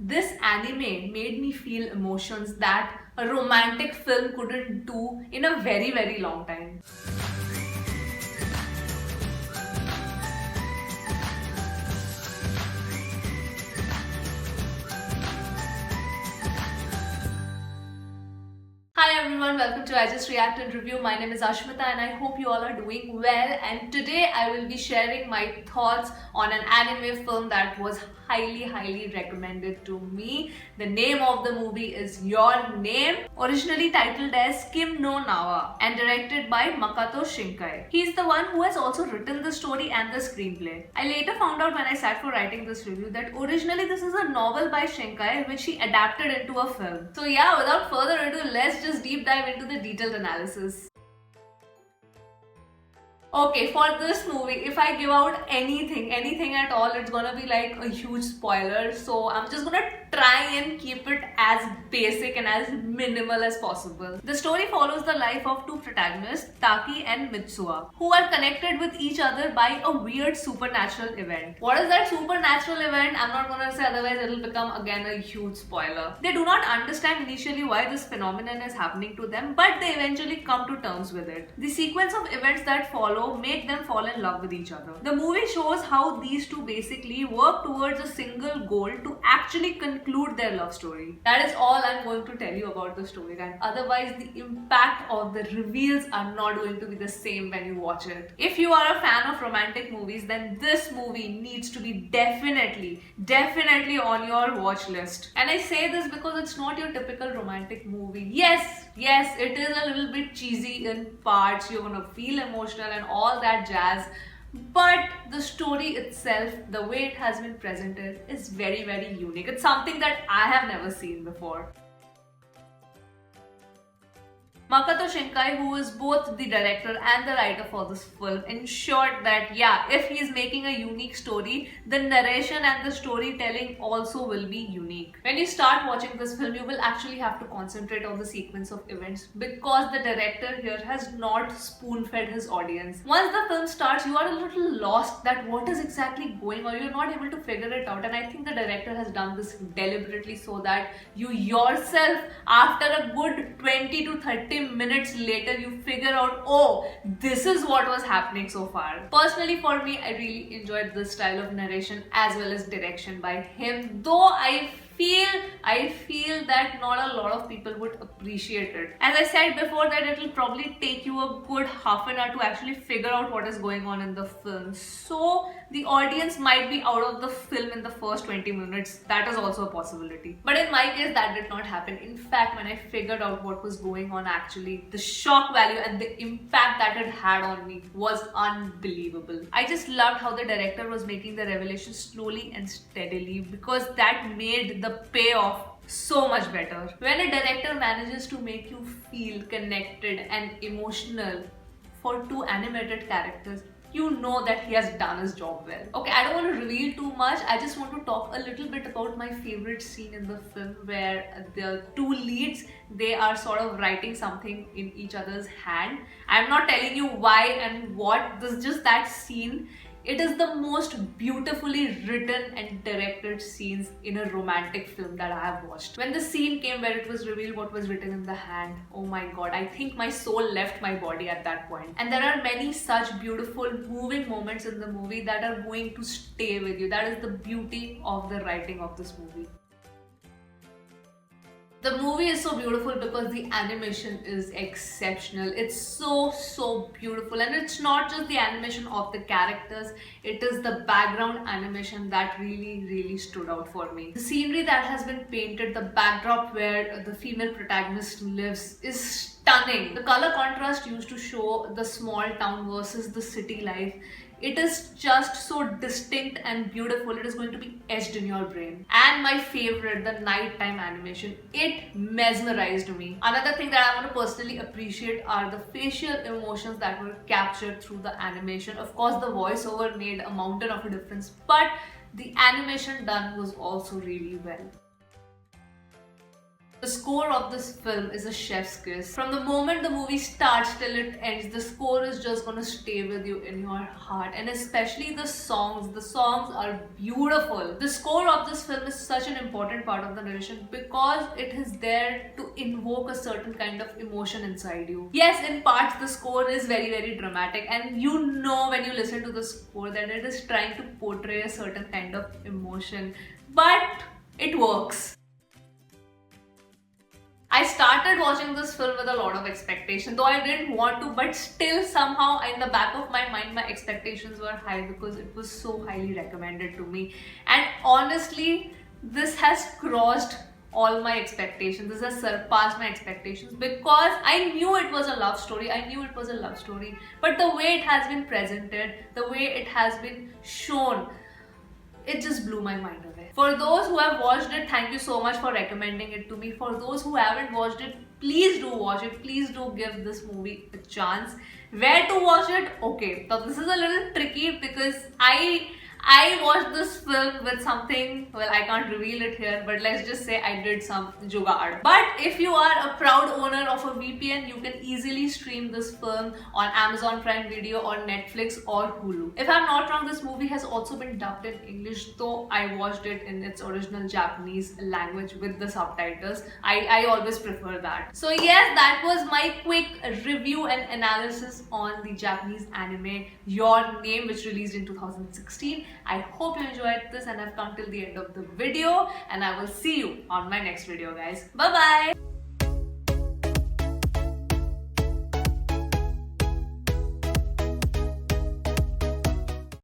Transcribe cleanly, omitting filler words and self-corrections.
This anime made me feel emotions that a romantic film couldn't do in a very, very long time. Hi everyone, welcome to I Just React and Review. My name is Ashmita and I hope you all are doing well. And today I will be sharing my thoughts on an anime film that was highly recommended to me. The name of the movie is Your Name, originally titled as Kim no Nawa and directed by Makoto Shinkai. He's the one who has also written the story and the screenplay. I later found out when I sat for writing this review that originally this is a novel by Shinkai which he adapted into a film. So yeah, without further ado, let's just deep dive into the detailed analysis. Okay, for this movie, if I give out anything at all, it's gonna be like a huge spoiler. So I'm just gonna try and keep it as basic and as minimal as possible. The story follows the life of two protagonists, Taki and Mitsuha, who are connected with each other by a weird supernatural event. What is that supernatural event? I'm not gonna say, otherwise it'll become again a huge spoiler. They do not understand initially why this phenomenon is happening to them, but they eventually come to terms with it. The sequence of events that follow make them fall in love with each other. The movie shows how these two basically work towards a single goal to actually conclude their love story. That is all I'm going to tell you about the storyline. Otherwise, the impact of the reveals are not going to be the same when you watch it. If you are a fan of romantic movies, then this movie needs to be definitely on your watch list. And I say this because it's not your typical romantic movie. Yes, it is a little bit cheesy in parts. You're gonna feel emotional and all that jazz. But the story itself, the way it has been presented, is very unique. It's something that I have never seen before. Makoto Shinkai, who is both the director and the writer for this film, ensured that if he is making a unique story, the narration and the storytelling also will be unique. When you start watching this film, you will actually have to concentrate on the sequence of events because the director here has not spoon-fed his audience. Once the film starts, you are a little lost that what is exactly going on. You're not able to figure it out, and I think the director has done this deliberately so that you yourself, after a good 20 to 30 minutes later, you figure out, oh, this is what was happening so far. Personally, for me, I really enjoyed this style of narration as well as direction by him, though I feel that not a lot of people would appreciate it. As I said before, that it will probably take you a good half an hour to actually figure out what is going on in the film. So the audience might be out of the film in the first 20 minutes. That is also a possibility. But in my case, that did not happen. In fact, when I figured out what was going on actually, the shock value and the impact that it had on me was unbelievable. I just loved how the director was making the revelation slowly and steadily because that made the payoff so much better. When a director manages to make you feel connected and emotional for two animated characters, you know that he has done his job well. Okay, I don't want to reveal too much. I just want to talk a little bit about my favorite scene in the film where the two leads, they are sort of writing something in each other's hand. I'm not telling you why and what. This is just that scene. It is the most beautifully written and directed scenes in a romantic film that I have watched. When the scene came where it was revealed what was written in the hand, oh my god, I think my soul left my body at that point. And there are many such beautiful, moving moments in the movie that are going to stay with you. That is the beauty of the writing of this movie. The movie is so beautiful because the animation is exceptional. It's so beautiful, and it's not just the animation of the characters, it is the background animation that really stood out for me. The scenery that has been painted, the backdrop where the female protagonist lives is stunning. The color contrast used to show the small town versus the city life, it is just so distinct and beautiful. It is going to be etched in your brain. And my favorite, the nighttime animation, it mesmerized me. Another thing that I want to personally appreciate are the facial emotions that were captured through the animation. Of course, the voiceover made a mountain of a difference, but the animation done was also really well. The score of this film is a chef's kiss. From the moment the movie starts till it ends, the score is just gonna stay with you in your heart. And especially the songs. The songs are beautiful. The score of this film is such an important part of the narration because it is there to invoke a certain kind of emotion inside you. Yes, in parts the score is very, very dramatic, and you know when you listen to the score that it is trying to portray a certain kind of emotion. But it works. I started watching this film with a lot of expectation, though I didn't want to, but still somehow in the back of my mind my expectations were high because it was so highly recommended to me. And honestly, this has crossed all my expectations. This has surpassed my expectations because I knew it was a love story. But the way it has been presented, the way it has been shown, it just blew my mind away. For those who have watched it, thank you so much for recommending it to me. For those who haven't watched it, please do watch it. Please do give this movie a chance. Where to watch it? Okay, so this is a little tricky because I watched this film with something, well, I can't reveal it here, but let's just say I did some jugaad. But if you are a proud owner of a VPN, you can easily stream this film on Amazon Prime Video or Netflix or Hulu. If I'm not wrong, this movie has also been dubbed in English, though I watched it in its original Japanese language with the subtitles. I always prefer that. So yes, that was my quick review and analysis on the Japanese anime Your Name, which released in 2016. I hope you enjoyed this and have come till the end of the video, and I will see you on my next video, guys. Bye bye.